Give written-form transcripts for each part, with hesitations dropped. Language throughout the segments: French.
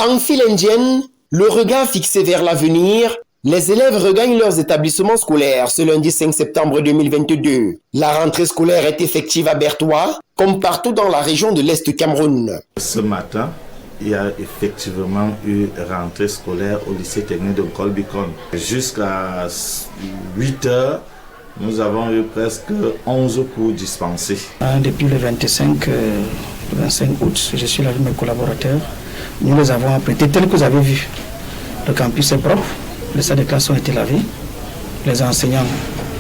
En file indienne, le regard fixé vers l'avenir, les élèves regagnent leurs établissements scolaires ce lundi 5 septembre 2022. La rentrée scolaire est effective à Bertoua, comme partout dans la région de l'Est du Cameroun. Ce matin, il y a effectivement eu rentrée scolaire au lycée technique de Kolbikon. Jusqu'à 8 heures, nous avons eu presque 11 cours dispensés. Depuis le 25 août, je suis là avec mes collaborateurs. Nous les avons apprêtés tels que vous avez vu. Le campus est propre, les salles de classe ont été lavées. Les enseignants,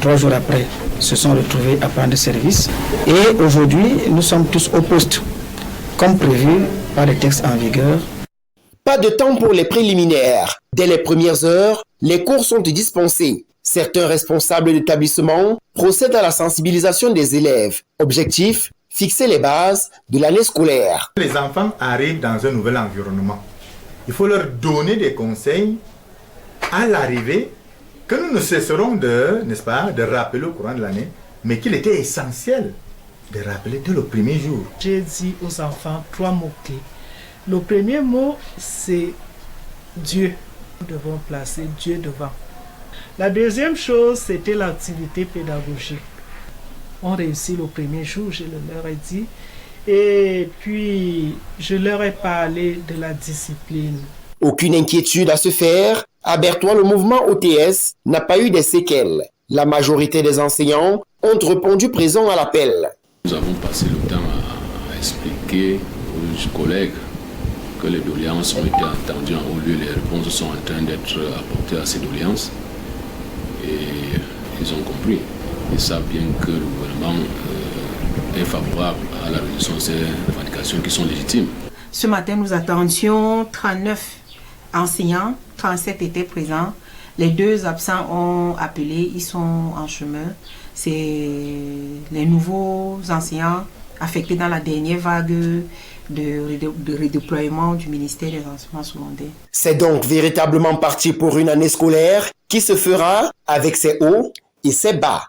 3 jours après, se sont retrouvés à prendre service. Et aujourd'hui, nous sommes tous au poste, comme prévu par les textes en vigueur. Pas de temps pour les préliminaires. Dès les premières heures, les cours sont dispensés. Certains responsables d'établissement procèdent à la sensibilisation des élèves. Objectif, fixer les bases de l'année scolaire. Les enfants arrivent dans un nouvel environnement. Il faut leur donner des conseils à l'arrivée que nous ne cesserons de rappeler au courant de l'année, mais qu'il était essentiel de rappeler dès le premier jour. J'ai dit aux enfants 3 mots-clés. Le premier mot, c'est Dieu. Nous devons placer Dieu devant. La deuxième chose, c'était l'activité pédagogique. On réussit le premier jour, je leur ai dit. Et puis, je leur ai parlé de la discipline. Aucune inquiétude à se faire. À Bertoua, le mouvement OTS n'a pas eu des séquelles. La majorité des enseignants ont répondu présent à l'appel. Nous avons passé le temps à expliquer aux collègues que les doléances ont été entendues en haut lieu. Les réponses sont en train d'être apportées à ces doléances. Et ils ont compris. Ils savent bien que le gouvernement est favorable à la résolution de ces revendications qui sont légitimes. Ce matin, nous attendions 39 enseignants, 37 étaient présents. Les 2 absents ont appelé, ils sont en chemin. C'est les nouveaux enseignants affectés dans la dernière vague de redéploiement du ministère des enseignements secondaires. C'est donc véritablement parti pour une année scolaire qui se fera avec ses hauts et ses bas.